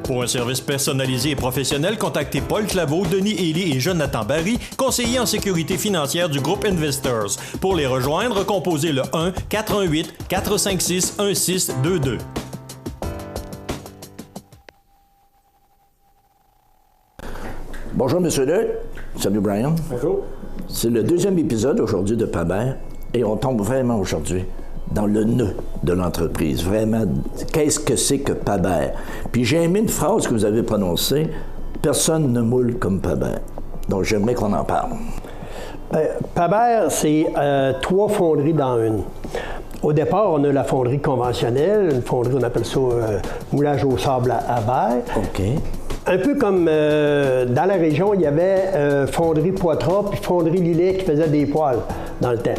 Pour un service personnalisé et professionnel, contactez Paul Claveau, Denis Ely et Jonathan Barry, conseillers en sécurité financière du groupe Investors. Pour les rejoindre, composez le 1-418-456-1622. Bonjour, M. Leu. Salut, Brian. Bonjour. C'est le deuxième épisode aujourd'hui de Pabert et on tombe vraiment aujourd'hui dans le nœud de l'entreprise. Vraiment, qu'est-ce que c'est que Pabert? Puis j'ai aimé une phrase que vous avez prononcée, « Personne ne moule comme Pabert ». Donc j'aimerais qu'on en parle. Pabert, c'est 3 fonderies dans une. Au départ, on a la fonderie conventionnelle, une fonderie, on appelle ça moulage au sable à verre. OK. Un peu comme dans la région, il y avait fonderie Poitras puis fonderie Lillet qui faisait des poêles dans le temps.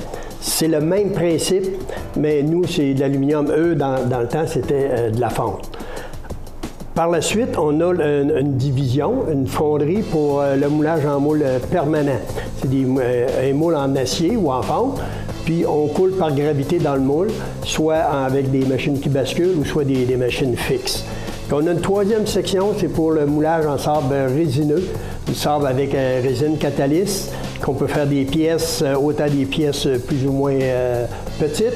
C'est le même principe, mais nous, c'est de l'aluminium. Eux, dans le temps, c'était de la fonte. Par la suite, on a une division, une fonderie pour le moulage en moule permanent. C'est un moule en acier ou en fonte, puis on coule par gravité dans le moule, soit avec des machines qui basculent ou soit des machines fixes. Puis on a une 3e section, c'est pour le moulage en sable résineux, du sable avec résine catalyse, qu'on peut faire des pièces, autant des pièces plus ou moins petites,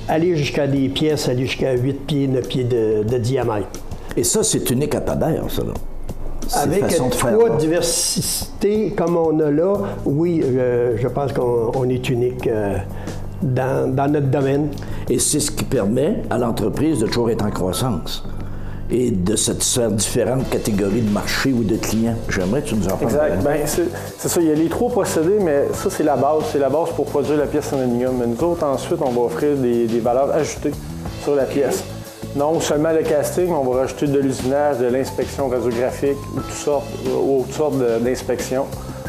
aller jusqu'à des pièces, aller jusqu'à 8 pieds, 9 pieds de diamètre. Et ça, c'est unique à Pabert, ça, là. Avec 3 diversités comme on a là, oui, je pense qu'on est unique dans notre domaine. Et c'est ce qui permet à l'entreprise de toujours être en croissance et de satisfaire différentes catégories de marché ou de clients. J'aimerais que tu nous en parles. Exact. Bien, c'est ça. Il y a les 3 procédés, mais ça, c'est la base. C'est la base pour produire la pièce en aluminium. Mais nous autres, ensuite, on va offrir des valeurs ajoutées sur la pièce. Non seulement le casting, on va rajouter de l'usinage, de l'inspection radiographique, toutes sortes d'inspections.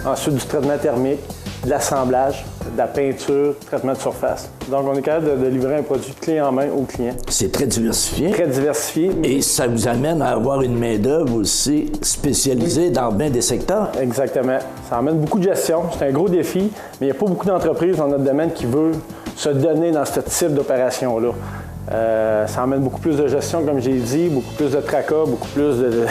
Ensuite, du traitement thermique, de l'assemblage, de la peinture, traitement de surface. Donc, on est capable de livrer un produit clé en main au client. C'est très diversifié. Très diversifié. Et ça vous amène à avoir une main-d'œuvre aussi spécialisée dans bien des secteurs. Exactement. Ça amène beaucoup de gestion. C'est un gros défi, mais il n'y a pas beaucoup d'entreprises dans notre domaine qui veulent se donner dans ce type d'opération-là. Ça amène beaucoup plus de gestion, comme j'ai dit, beaucoup plus de tracas, beaucoup plus de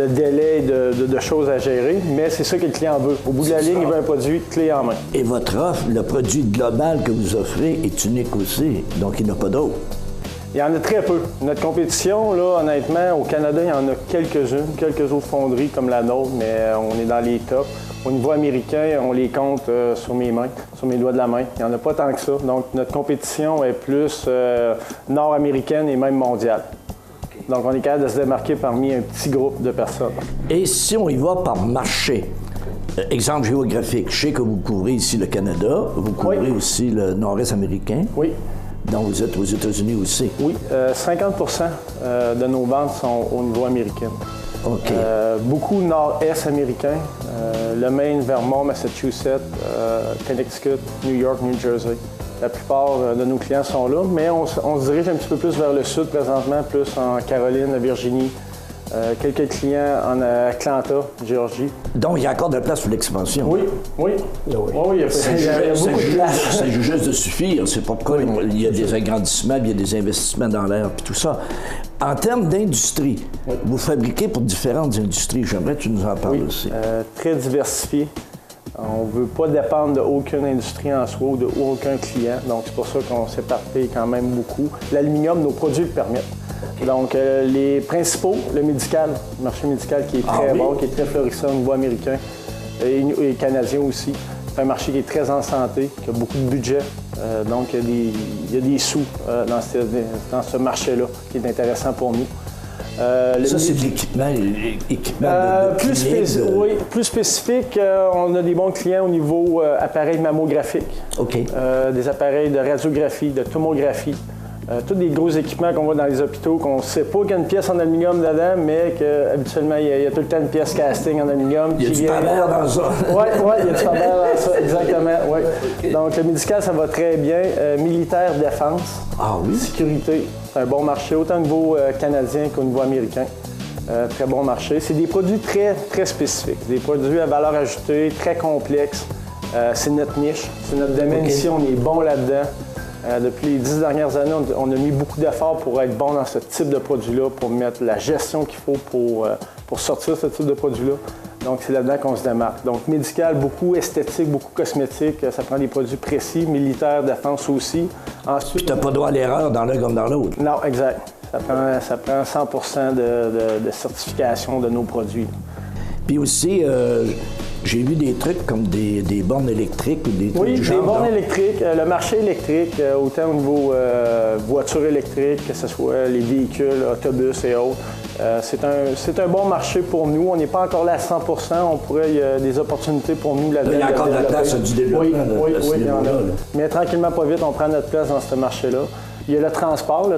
délais et de choses à gérer, mais c'est ça que le client veut. Au bout de la ligne, il veut un produit clé en main. Et votre offre, le produit global que vous offrez est unique aussi, donc il n'y en a pas d'autre. Il y en a très peu. Notre compétition, là, honnêtement, au Canada, il y en a quelques-unes, quelques autres fonderies comme la nôtre, mais on est dans les tops. Au niveau américain, on les compte sur mes mains, sur mes doigts de la main. Il n'y en a pas tant que ça. Donc, notre compétition est plus nord-américaine et même mondiale. Donc, on est capable de se démarquer parmi un petit groupe de personnes. Et si on y va par marché, exemple géographique, je sais que vous couvrez ici le Canada, vous couvrez aussi le nord-est américain. Oui. Donc, vous êtes aux États-Unis aussi. Oui, 50 de nos ventes sont au niveau américain. OK. Beaucoup nord-est américain, le Maine, Vermont, Massachusetts, Connecticut, New York, New Jersey. La plupart de nos clients sont là, mais on se dirige un petit peu plus vers le sud présentement, plus en Caroline, la Virginie, quelques clients en Atlanta, Géorgie. Donc, il y a encore de la place pour l'expansion. Oui, oui. Il y a beaucoup de place. Ça joue juste de suffire. C'est pourquoi il y a des agrandissements, il y a des investissements dans l'air, puis tout ça. En termes d'industrie, vous fabriquez pour différentes industries. J'aimerais que tu nous en parles aussi. Très diversifié. On ne veut pas dépendre d'aucune industrie en soi ou d'aucun client. Donc, c'est pour ça qu'on s'éparpille quand même beaucoup. L'aluminium, nos produits le permettent. Donc, les principaux, le médical, le marché médical qui est très bon, qui est très florissant au niveau américain et canadien aussi. C'est un marché qui est très en santé, qui a beaucoup de budget. Donc, il y a des sous dans ce marché-là qui est intéressant pour nous. Ça, c'est de l'équipement de plus spécifique. Oui, plus spécifique. On a des bons clients au niveau appareils mammographiques, des appareils de radiographie, de tomographie. Tous des gros équipements qu'on voit dans les hôpitaux, qu'on ne sait pas qu'il y a une pièce en aluminium dedans, mais qu'habituellement, il y a tout le temps une pièce casting en aluminium. Il y a du Pabert dans ça. Oui, il y a du Pabert dans ça, exactement. Ouais. Donc, le médical, ça va très bien. Militaire, défense, sécurité, c'est un bon marché, autant au niveau canadien qu'au niveau américain. Très bon marché. C'est des produits très, très spécifiques, des produits à valeur ajoutée, très complexes. C'est notre niche, c'est notre domaine ici, on est bon là-dedans. Depuis les 10 dernières années, on a mis beaucoup d'efforts pour être bon dans ce type de produit-là, pour mettre la gestion qu'il faut pour sortir ce type de produit-là. Donc, c'est là-dedans qu'on se démarque. Donc, médical, beaucoup esthétique, beaucoup cosmétique. Ça prend des produits précis, militaires, défense aussi. Ensuite, puis tu n'as pas droit à l'erreur dans l'un comme dans l'autre. Non, exact. Ça prend 100% de certification de nos produits. Puis aussi, j'ai vu des trucs comme des bornes électriques ou des trucs du genre. Oui, des bornes électriques. Le marché électrique, autant au niveau voitures électriques, que ce soit les véhicules, autobus et autres, c'est un bon marché pour nous. On n'est pas encore là à 100%. Il y a des opportunités pour nous là-dedans. Il y a encore de la place du développement. Oui, il y en a. Mais tranquillement, pas vite, on prend notre place dans ce marché-là. Il y a le transport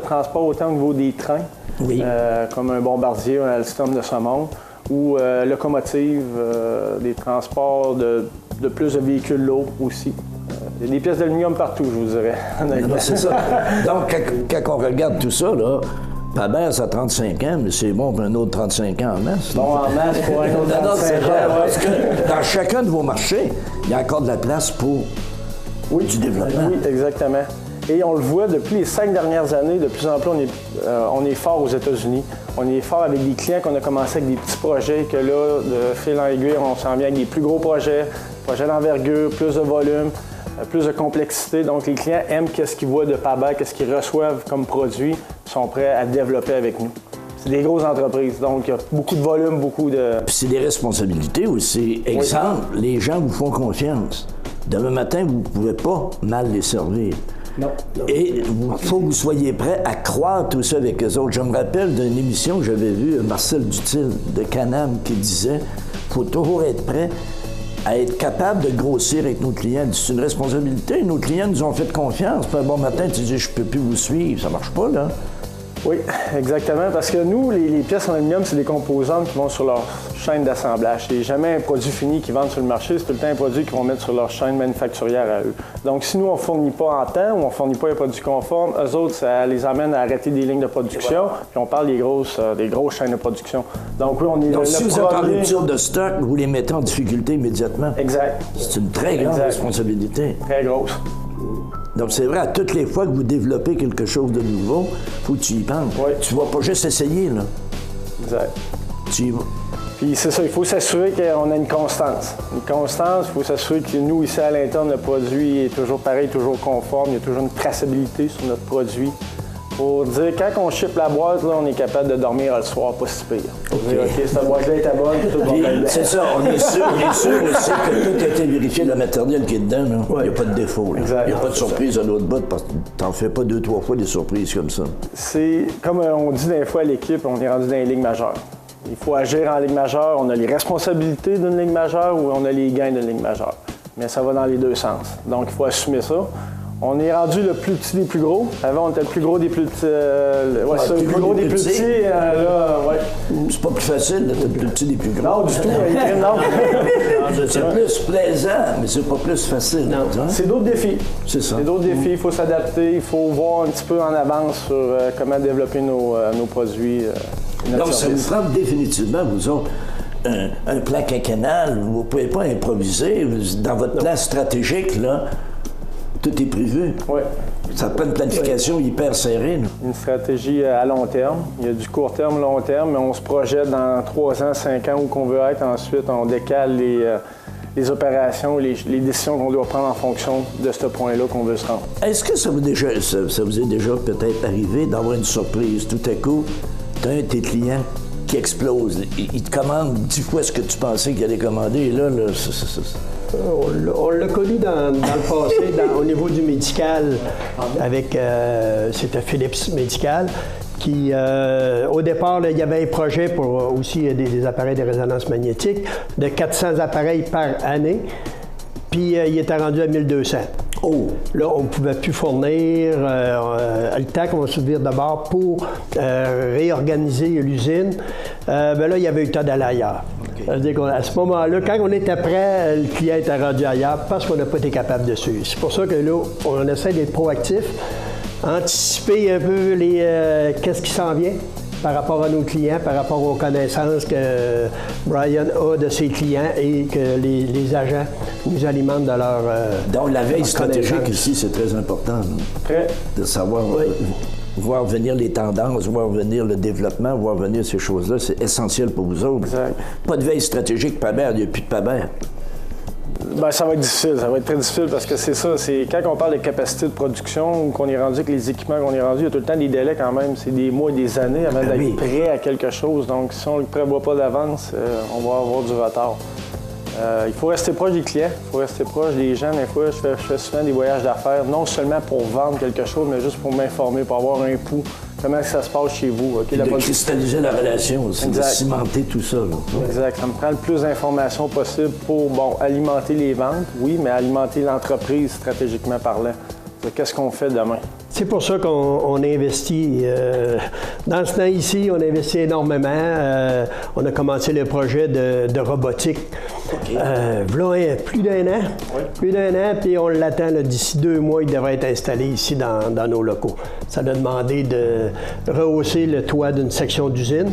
autant au niveau des trains, comme un Bombardier, un Alstom de ce monde, ou locomotive, des transports de plus de véhicules lourds aussi. Il y a des pièces d'aluminium partout, je vous dirais. C'est ça. Donc, quand on regarde tout ça, là, Pabert, ça a 35 ans, mais c'est bon pour un autre 35 ans en masse. Bon, en masse pour un autre 35 ans. Parce que dans chacun de vos marchés, il y a encore de la place pour du développement. Oui, exactement. Et on le voit depuis les 5 dernières années, de plus en plus, on est fort aux États-Unis. On est fort avec des clients qu'on a commencé avec des petits projets, que là, de fil en aiguille, on s'en vient avec des plus gros projets d'envergure, plus de volume, plus de complexité. Donc, les clients aiment ce qu'ils voient de Pabert, qu'est-ce qu'ils reçoivent comme produit, sont prêts à développer avec nous. C'est des grosses entreprises, donc il y a beaucoup de volume, beaucoup de... Puis c'est des responsabilités aussi. Exemple, les gens vous font confiance. Demain matin, vous ne pouvez pas mal les servir. Non. Et il faut que vous soyez prêts à croire tout ça avec eux autres. Je me rappelle d'une émission que j'avais vue, Marcel Dutil de Canam, qui disait « Il faut toujours être prêt à être capable de grossir avec nos clients. » C'est une responsabilité. Nos clients nous ont fait confiance. Puis un bon matin, tu dis « Je peux plus vous suivre. » Ça marche pas, là. Oui, exactement, parce que nous, les pièces en aluminium, c'est des composantes qui vont sur leur chaîne d'assemblage. C'est jamais un produit fini qu'ils vendent sur le marché, c'est tout le temps un produit qu'ils vont mettre sur leur chaîne manufacturière à eux. Donc, si nous, on ne fournit pas en temps ou on ne fournit pas un produit conforme, eux autres, ça les amène à arrêter des lignes de production, puis on parle des grosses chaînes de production. Donc, oui, on est Donc, si vous êtes en rupture de stock, vous les mettez en difficulté immédiatement. Exact. C'est une très grande responsabilité. Très grosse. Donc, c'est vrai, à toutes les fois que vous développez quelque chose de nouveau, il faut que tu y penses. Oui. Tu ne vas pas juste essayer, là. Exact. Tu y vas. Puis c'est ça, il faut s'assurer qu'on a une constance. Une constance, il faut s'assurer que nous, ici à l'interne, le produit est toujours pareil, toujours conforme, il y a toujours une traçabilité sur notre produit. Pour dire, quand on ship la boîte, là, on est capable de dormir le soir, pas si pire. OK, cette boîte-là est à bonne, tout va bien. C'est ça, on est sûr aussi que tout a été vérifié, le matériel qui est dedans, là. Il n'y a pas de défaut. Là. Il n'y a pas de surprise à l'autre bout, parce que tu n'en fais pas 2-3 fois des surprises comme ça. C'est, comme on dit des fois à l'équipe, on est rendu dans les ligues majeures. Il faut agir en ligue majeure. On a les responsabilités d'une ligue majeure ou on a les gains d'une ligue majeure. Mais ça va dans les deux sens. Donc, il faut assumer ça. On est rendu le plus petit des plus gros. Avant, on était le plus gros des plus petits. C'est le plus gros des plus petits. C'est pas plus facile d'être le plus petit des plus gros. Non, du tout. Non. C'est plus plaisant, mais c'est pas plus facile. Non. C'est d'autres défis. C'est ça. C'est d'autres défis. Il faut s'adapter. Il faut voir un petit peu en avance sur comment développer nos produits. Donc, ça vous prend définitivement, vous autres, un plan quinquennal. Vous ne pouvez pas improviser. Dans votre plan stratégique, là, tout est prévu. Oui. Ça prend une planification hyper serrée. Là. Une stratégie à long terme. Il y a du court terme, long terme, mais on se projette dans 3 ans, 5 ans où qu'on veut être. Ensuite, on décale les opérations, les décisions qu'on doit prendre en fonction de ce point-là qu'on veut se rendre. Est-ce que ça vous est déjà peut-être arrivé d'avoir une surprise? Tout à coup, tu as un de tes clients qui explose. Il te commande 10 fois ce que tu pensais qu'il allait commander. Et là, on l'a connu dans le passé, au niveau du médical, avec, c'était Philips Médical, qui, au départ, là, il y avait un projet pour aussi des appareils de résonance magnétique, de 400 appareils par année, puis il était rendu à 1200. Oh! Là, on ne pouvait plus fournir le temps qu'on va se dire d'abord pour réorganiser l'usine. Là, il y avait eu le temps d'aller ailleurs. Okay. C'est-à-dire à ce moment-là, quand on était prêt, le client était rendu ailleurs parce qu'on n'a pas été capable de suivre. C'est pour ça que là, on essaie d'être proactif, anticiper un peu qu'est-ce qui s'en vient, par rapport à nos clients, par rapport aux connaissances que Brian a de ses clients et que les agents nous alimentent de leur Donc, la veille stratégique ici, c'est très important. De savoir voir venir les tendances, voir venir le développement, voir venir ces choses-là. C'est essentiel pour vous autres. Exact. Pas de veille stratégique, Pabert, il n'y a plus de Pabert. Bien, ça va être difficile. Ça va être très difficile parce que c'est ça. C'est quand on parle de capacité de production ou qu'on est rendu avec les équipements qu'on est rendu, il y a tout le temps des délais quand même. C'est des mois et des années avant d'être prêt à quelque chose. Donc, si on ne le prévoit pas d'avance, on va avoir du retard. Il faut rester proche des clients, il faut rester proche des gens. Des fois, je fais souvent des voyages d'affaires, non seulement pour vendre quelque chose, mais juste pour m'informer, pour avoir un pouls. Comment ça se passe chez vous? Okay, de cristalliser la relation aussi, de cimenter tout ça. Là. Exact. Ça me prend le plus d'informations possible pour, alimenter les ventes, oui, mais alimenter l'entreprise stratégiquement parlant. Qu'est-ce qu'on fait demain? C'est pour ça qu'on investit. Dans ce temps ici, on investit énormément. On a commencé le projet de robotique. Voilà, plus d'un an. Oui. Plus d'un an, puis on l'attend. D'ici 2 mois, il devrait être installé ici dans nos locaux. Ça a demandé de rehausser le toit d'une section d'usine.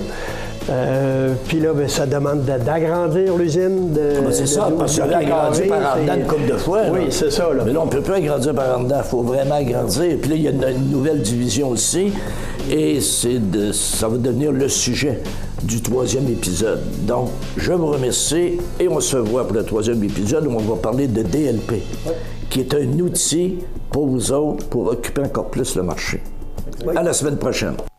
Puis là, ça demande d'agrandir l'usine. C'est ça, parce qu'on a agrandi par en dedans une couple de fois. Oui, c'est ça. Là. Mais là, on ne peut pas agrandir par en dedans. Il faut vraiment agrandir. Puis là, il y a une nouvelle division aussi. Et ça va devenir le sujet du 3e épisode. Donc, je vous remercie et on se voit pour le 3e épisode où on va parler de DLP, qui est un outil pour vous autres pour occuper encore plus le marché. À la semaine prochaine.